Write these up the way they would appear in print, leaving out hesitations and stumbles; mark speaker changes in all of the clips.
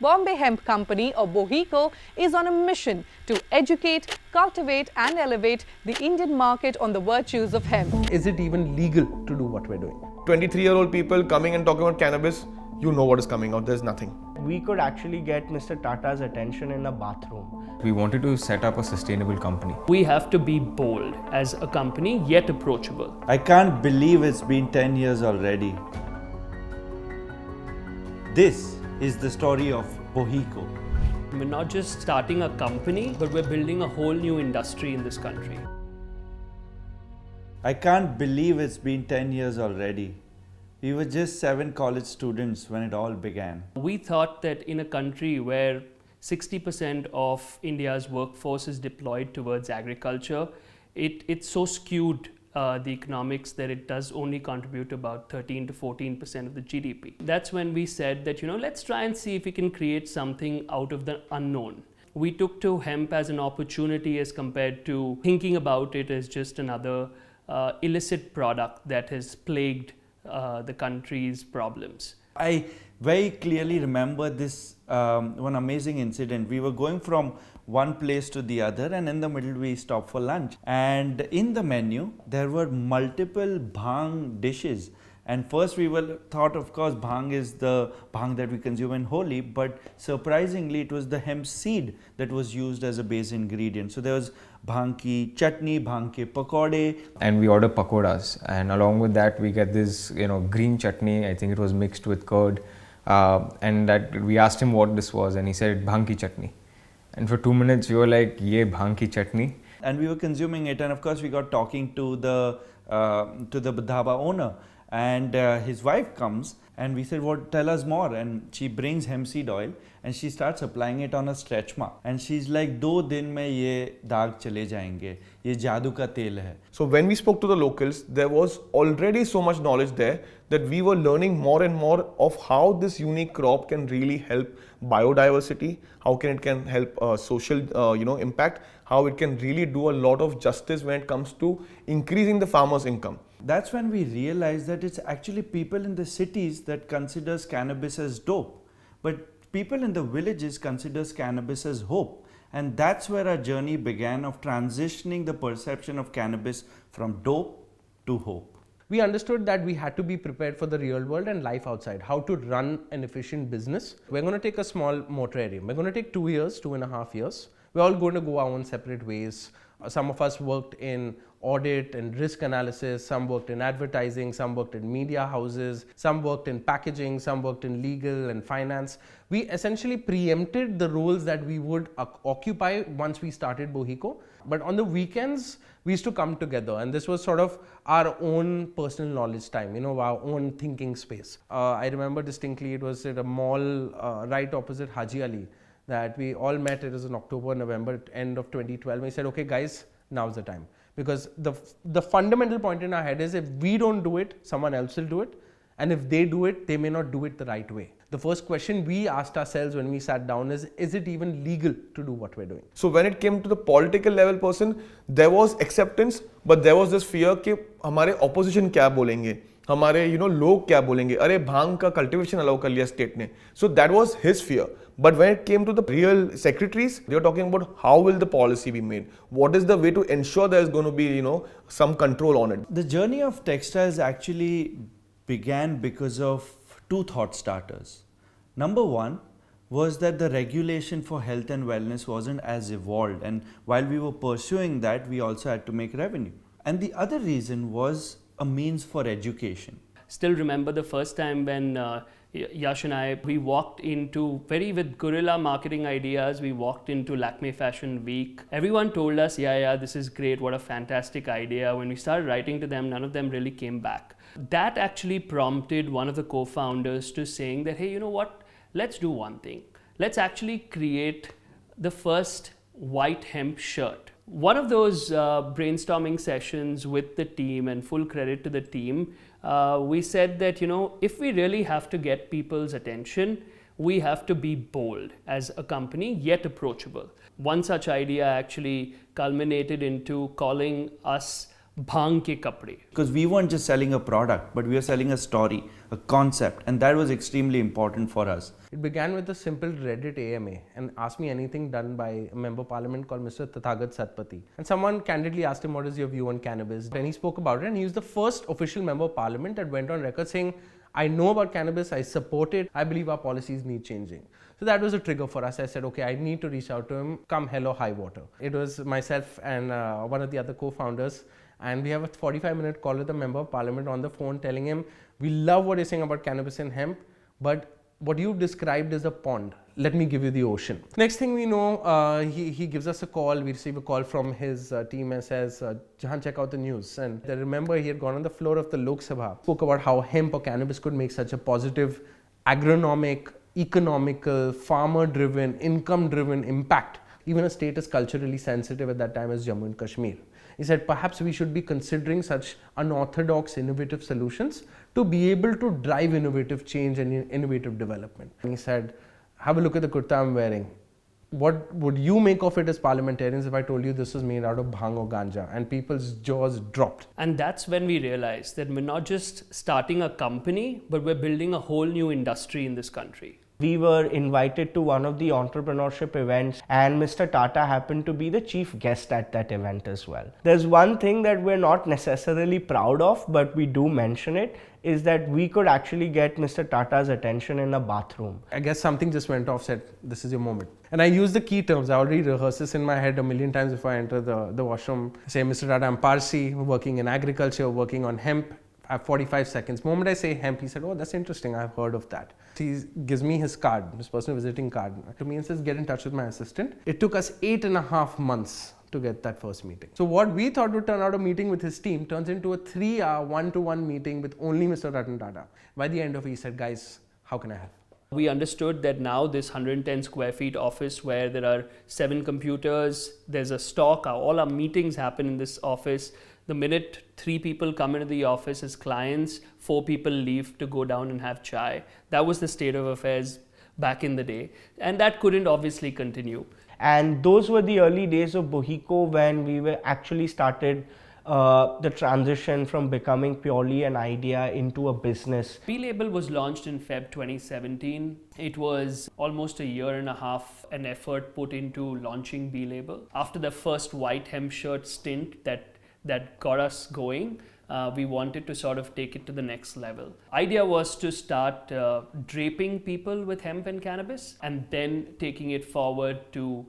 Speaker 1: Bombay Hemp Company, or BOHECO, is on a mission to educate, cultivate and elevate the Indian market on the virtues of hemp.
Speaker 2: Is it even legal to do what we're doing?
Speaker 3: 23-year-old people coming and talking about cannabis, you know what is coming out, there's nothing.
Speaker 4: We could actually get Mr. Tata's attention in a bathroom.
Speaker 5: We wanted to set up a sustainable company.
Speaker 6: We have to be bold as a company, yet approachable.
Speaker 7: I can't believe it's been 10 years already. This is the story of BOHECO.
Speaker 6: We're not just starting a company, but we're building a whole new industry in this country.
Speaker 7: I can't believe it's been 10 years already. We were just 7 college students when it all began.
Speaker 6: We thought that in a country where 60% of India's workforce is deployed towards agriculture, it's so skewed the economics that it does only contribute about 13 to 14% of the GDP. That's when we said that, let's try and see if we can create something out of the unknown. We took to hemp as an opportunity as compared to thinking about it as just another illicit product that has plagued the country's problems.
Speaker 7: I very clearly remember this one amazing incident. We were going from one place to the other, and in the middle we stopped for lunch. And in the menu, there were multiple bhang dishes. And first we thought, of course, bhang is the bhang that we consume in Holi, but surprisingly it was the hemp seed that was used as a base ingredient. So there was bhang ki chutney, bhang ke pakode.
Speaker 5: And we order pakodas, and along with that we get this green chutney. I think it was mixed with curd, and that we asked him what this was, and he said bhang ki chutney. And for 2 minutes we were like, ye bhang ki chutney.
Speaker 7: And we were consuming it, and of course we got talking to the dhaba owner. And his wife comes, and we said, "What? Tell us more." And she brings hemp seed oil, and she starts applying it on a stretch mark. And she's like, "2 दिन में ये दाग चले जाएंगे, ये जादू का तेल है."
Speaker 3: So when we spoke to the locals, there was already so much knowledge there that we were learning more and more of how this unique crop can really help biodiversity, how it can help social impact, how it can really do a lot of justice when it comes to increasing the farmer's income.
Speaker 7: That's when we realized that it's actually people in the cities that considers cannabis as dope, but people in the villages considers cannabis as hope. And that's where our journey began of transitioning the perception of cannabis from dope to hope.
Speaker 2: We understood that we had to be prepared for the real world and life outside, how to run an efficient business. We're going to take a small moratorium. We're going to take 2 years, 2.5 years. We're all going to go our own separate ways. Some of us worked in audit and risk analysis, some worked in advertising, some worked in media houses, some worked in packaging, some worked in legal and finance. We essentially preempted the roles that we would occupy once we started BOHECO. But on the weekends, we used to come together, and this was sort of our own personal knowledge time, our own thinking space. I remember distinctly, it was at a mall right opposite Haji Ali that we all met. It was in October, November, end of 2012. We said, okay guys, now's the time. Because the fundamental point in our head is, if we don't do it, someone else will do it. And if they do it, they may not do it the right way. The first question we asked ourselves when we sat down is it even legal to do what we're doing?
Speaker 3: So when it came to the political level person, there was acceptance, but there was this fear कि हमारे opposition क्या बोलेंगे, हमारे लोग क्या बोलेंगे, अरे भांग का cultivation allow कर लिया state ने. So that was his fear. But when it came to the real secretaries, they were talking about how will the policy be made? What is the way to ensure there is going to be some control on it?
Speaker 7: The journey of textiles actually began because of 2 thought starters. Number one was that the regulation for health and wellness wasn't as evolved, and while we were pursuing that, we also had to make revenue. And the other reason was a means for education.
Speaker 6: Still remember the first time when Yash and I, we walked into with guerrilla marketing ideas. We walked into Lakme Fashion Week. Everyone told us, yeah, this is great. What a fantastic idea. When we started writing to them, none of them really came back. That actually prompted one of the co-founders to saying that, hey, you know what? Let's do one thing. Let's actually create the first white hemp shirt. One of those brainstorming sessions with the team, and full credit to the team, we said that, if we really have to get people's attention, we have to be bold as a company, yet approachable. One such idea actually culminated into calling us bhang ke kapde.
Speaker 7: Because we weren't just selling a product, but we were selling a story, a concept, and that was extremely important for us.
Speaker 2: It began with a simple Reddit AMA and Ask Me Anything done by a member of parliament called Mr. Tathagat Satpathy. And someone candidly asked him, what is your view on cannabis? And he spoke about it, and he was the first official member of parliament that went on record saying, I know about cannabis, I support it, I believe our policies need changing. So that was a trigger for us. I said, okay, I need to reach out to him, come hell or high water. It was myself and one of the other co-founders, and we have a 45-minute call with the member of parliament on the phone telling him, we love what you're saying about cannabis and hemp, but what you described is a pond. Let me give you the ocean. Next thing we know, he gives us a call. We receive a call from his team and says, Jahan, check out the news. And I remember he had gone on the floor of the Lok Sabha, spoke about how hemp or cannabis could make such a positive agronomic, economical, farmer-driven, income-driven impact. Even a state as culturally sensitive at that time as Jammu and Kashmir. He said, perhaps we should be considering such unorthodox, innovative solutions to be able to drive innovative change and innovative development. And he said, have a look at the kurta I'm wearing. What would you make of it as parliamentarians if I told you this was made out of bhang or ganja? And people's jaws dropped.
Speaker 6: And that's when we realized that we're not just starting a company, but we're building a whole new industry in this country.
Speaker 4: We were invited to one of the entrepreneurship events, and Mr. Tata happened to be the chief guest at that event as well. There's one thing that we're not necessarily proud of, but we do mention it, is that we could actually get Mr. Tata's attention in a bathroom.
Speaker 2: I guess something just went off, said, this is your moment. And I use the key terms. I already rehearse this in my head a million times before I enter the washroom. I say, Mr. Tata, I'm Parsi, working in agriculture, working on hemp. I have 45 seconds. The moment I say hemp, he said, oh, that's interesting. I've heard of that. He gives me his card, his personal visiting card to me and says, get in touch with my assistant. It took us 8.5 months to get that first meeting. So what we thought would turn out a meeting with his team turns into a 3-hour one-to-one meeting with only Mr. Ratan Tata. By the end of it, he said, guys, how can I help?
Speaker 6: We understood that now this 110 square feet office where there are 7 computers, there's a stock, all our meetings happen in this office. The minute 3 people come into the office as clients, 4 people leave to go down and have chai. That was the state of affairs back in the day. And that couldn't obviously continue.
Speaker 4: And those were the early days of BOHECO when we were actually started the transition from becoming purely an idea into a business.
Speaker 6: B-Label was launched in Feb 2017. It was almost a year and a half an effort put into launching B-Label. After the first white hemp shirt stint that got us going, we wanted to sort of take it to the next level. Idea was to start draping people with hemp and cannabis and then taking it forward to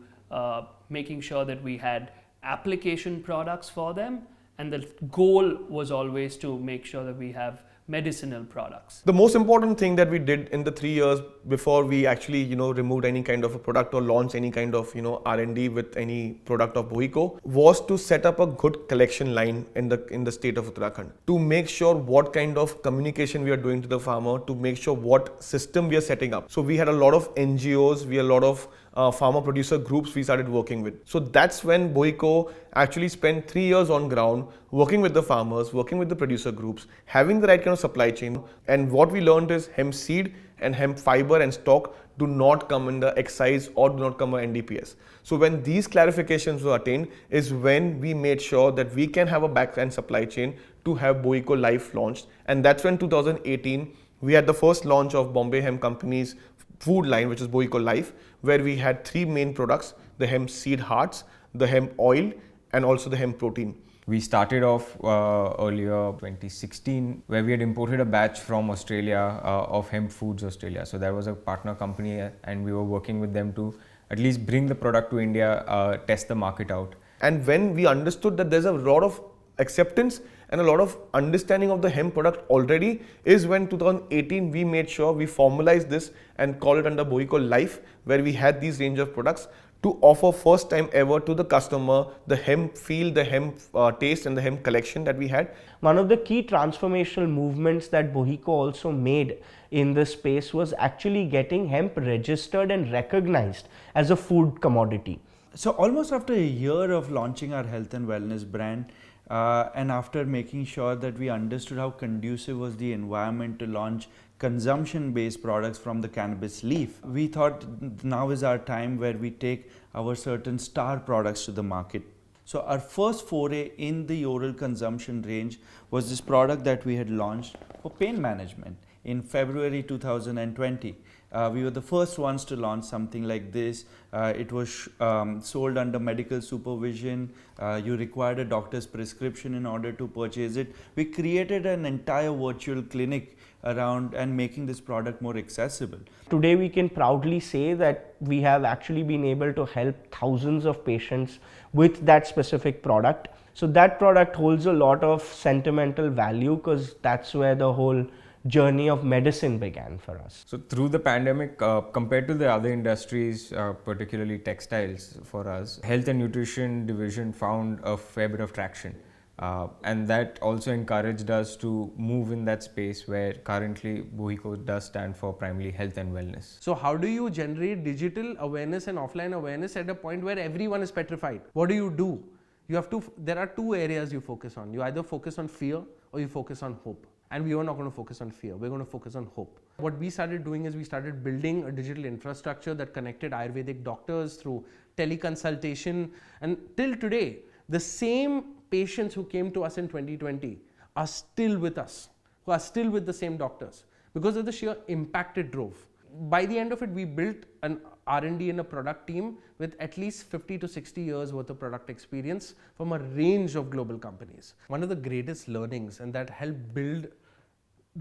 Speaker 6: making sure that we had application products for them. And the goal was always to make sure that we have medicinal products.
Speaker 3: The most important thing that we did in the 3 years before we actually, removed any kind of a product or launched any kind of, R&D with any product of BOHECO was to set up a good collection line in the state of Uttarakhand to make sure what kind of communication we are doing to the farmer, to make sure what system we are setting up. So we had a lot of NGOs, we had a lot of farmer producer groups we started working with. So that's when BOHECO actually spent 3 years on ground working with the farmers, working with the producer groups, having the right kind of supply chain. And what we learned is hemp seed and hemp fiber and stock do not come under excise or do not come under NDPS. So when these clarifications were attained is when we made sure that we can have a back-end supply chain to have BOHECO Life launched. And that's when 2018 we had the first launch of Bombay Hemp Company's food line, which is BOHECO Life, where we had 3 main products, the hemp seed hearts, the hemp oil, and also the hemp protein.
Speaker 5: We started off earlier 2016 where we had imported a batch from Australia of Hemp Foods Australia. So that was a partner company and we were working with them to at least bring the product to India, test the market out.
Speaker 3: And when we understood that there's a lot of acceptance and a lot of understanding of the hemp product already is when 2018 we made sure we formalized this and call it under BOHECO Life, where we had these range of products to offer first time ever to the customer the hemp feel, the hemp taste and the hemp collection that we had.
Speaker 4: One of the key transformational movements that BOHECO also made in this space was actually getting hemp registered and recognized as a food commodity.
Speaker 7: So almost after a year of launching our health and wellness brand, and after making sure that we understood how conducive was the environment to launch consumption-based products from the cannabis leaf, we thought now is our time where we take our certain star products to the market. So our first foray in the oral consumption range was this product that we had launched for pain management in February 2020. We were the first ones to launch something like this. It was sold under medical supervision. You required a doctor's prescription in order to purchase it. We created an entire virtual clinic around and making this product more accessible.
Speaker 4: Today we can proudly say that we have actually been able to help thousands of patients with that specific product. So that product holds a lot of sentimental value because that's where the whole journey of medicine began for us.
Speaker 5: So through the pandemic, compared to the other industries, particularly textiles for us, health and nutrition division found a fair bit of traction. And that also encouraged us to move in that space where currently BOHECO does stand for primarily health and wellness.
Speaker 2: So how do you generate digital awareness and offline awareness at a point where everyone is petrified? What do? There are two areas you focus on. You either focus on fear or you focus on hope. And we were not going to focus on fear, we're going to focus on hope. What we started doing is we started building a digital infrastructure that connected Ayurvedic doctors through teleconsultation. And till today, the same patients who came to us in 2020 are still with us, who are still with the same doctors because of the sheer impact it drove. By the end of it, we built an R&D and a product team with at least 50 to 60 years worth of product experience from a range of global companies. One of the greatest learnings, and that helped build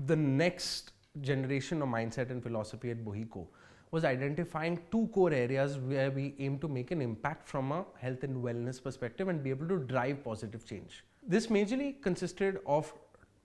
Speaker 2: the next generation of mindset and philosophy at BOHECO, was identifying two core areas where we aim to make an impact from a health and wellness perspective and be able to drive positive change. This majorly consisted of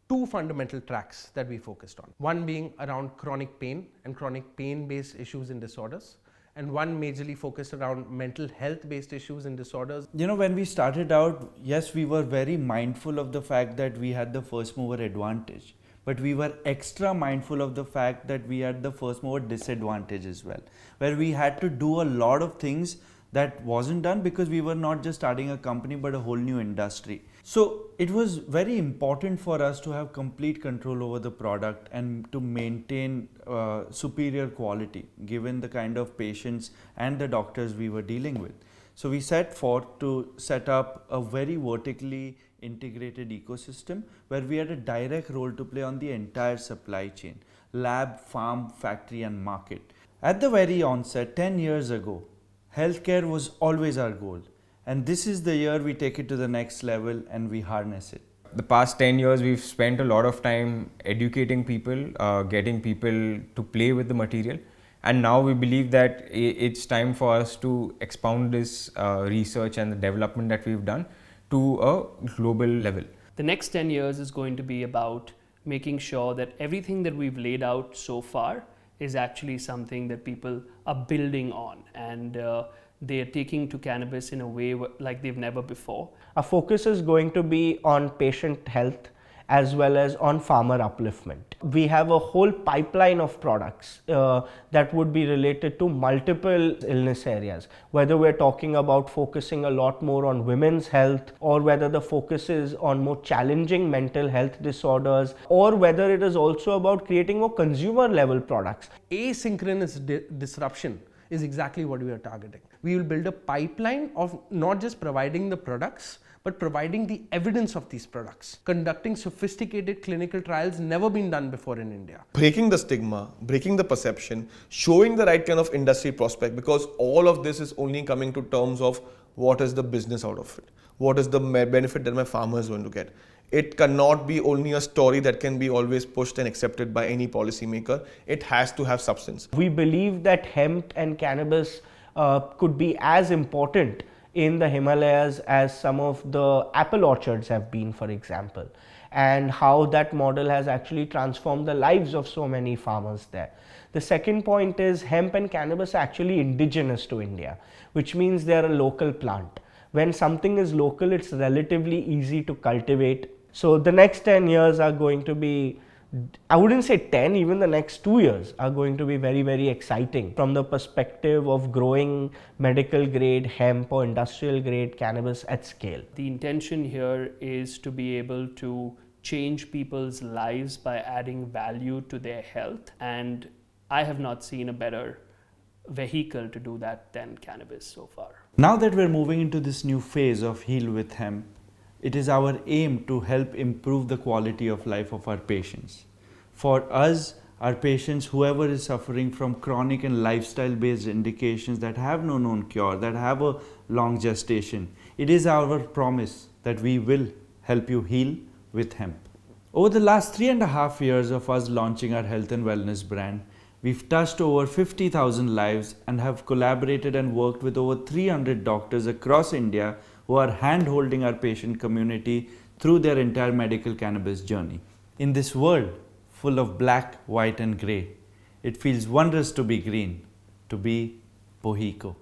Speaker 2: two fundamental tracks that we focused on. One being around chronic pain and chronic pain-based issues and disorders, and one majorly focused around mental health-based issues and disorders.
Speaker 7: You know, when we started out, yes, we were very mindful of the fact that we had the first mover advantage, but we were extra mindful of the fact that we had the first mover disadvantage as well, where we had to do a lot of things that wasn't done because we were not just starting a company but a whole new industry. So it was very important for us to have complete control over the product and to maintain superior quality given the kind of patients and the doctors we were dealing with. So we set forth to set up a very vertically integrated ecosystem where we had a direct role to play on the entire supply chain, lab, farm, factory and market. At the very onset, 10 years ago, healthcare was always our goal. And this is the year we take it to the next level and we harness it.
Speaker 5: The past 10 years, we've spent a lot of time educating people, getting people to play with the material. And now we believe that it's time for us to expound this research and the development that we've done to a global level.
Speaker 6: The next 10 years is going to be about making sure that everything that we've laid out so far is actually something that people are building on, and they are taking to cannabis in a way like they've never before.
Speaker 4: Our focus is going to be on patient health as well as on farmer upliftment. We have a whole pipeline of products that would be related to multiple illness areas, whether we're talking about focusing a lot more on women's health, or whether the focus is on more challenging mental health disorders, or whether it is also about creating more consumer level products.
Speaker 2: Asynchronous disruption is exactly what we are targeting. We will build a pipeline of not just providing the products, but providing the evidence of these products, conducting sophisticated clinical trials never been done before in India.
Speaker 3: Breaking the stigma, breaking the perception, showing the right kind of industry prospect, because all of this is only coming to terms of what is the business out of it, what is the benefit that my farmer is going to get. It cannot be only a story that can be always pushed and accepted by any policymaker. It has to have substance.
Speaker 4: We believe that hemp and cannabis could be as important in the Himalayas as some of the apple orchards have been, for example, and how that model has actually transformed the lives of so many farmers there. The second point is hemp and cannabis are actually indigenous to India, which means they're a local plant. When something is local, it's relatively easy to cultivate. So the next 10 years are going to be, I wouldn't say 10, even the next 2 years are going to be very, very exciting from the perspective of growing medical grade hemp or industrial grade cannabis at scale.
Speaker 6: The intention here is to be able to change people's lives by adding value to their health, and I have not seen a better vehicle to do that than cannabis so far.
Speaker 7: Now that we're moving into this new phase of Heal with Hemp, it is our aim to help improve the quality of life of our patients. For us, our patients, whoever is suffering from chronic and lifestyle-based indications that have no known cure, that have a long gestation, it is our promise that we will help you heal with hemp. Over the last 3.5 years of us launching our health and wellness brand, we've touched over 50,000 lives and have collaborated and worked with over 300 doctors across India who are hand-holding our patient community through their entire medical cannabis journey. In this world full of black, white and grey, it feels wondrous to be green, to be BOHECO.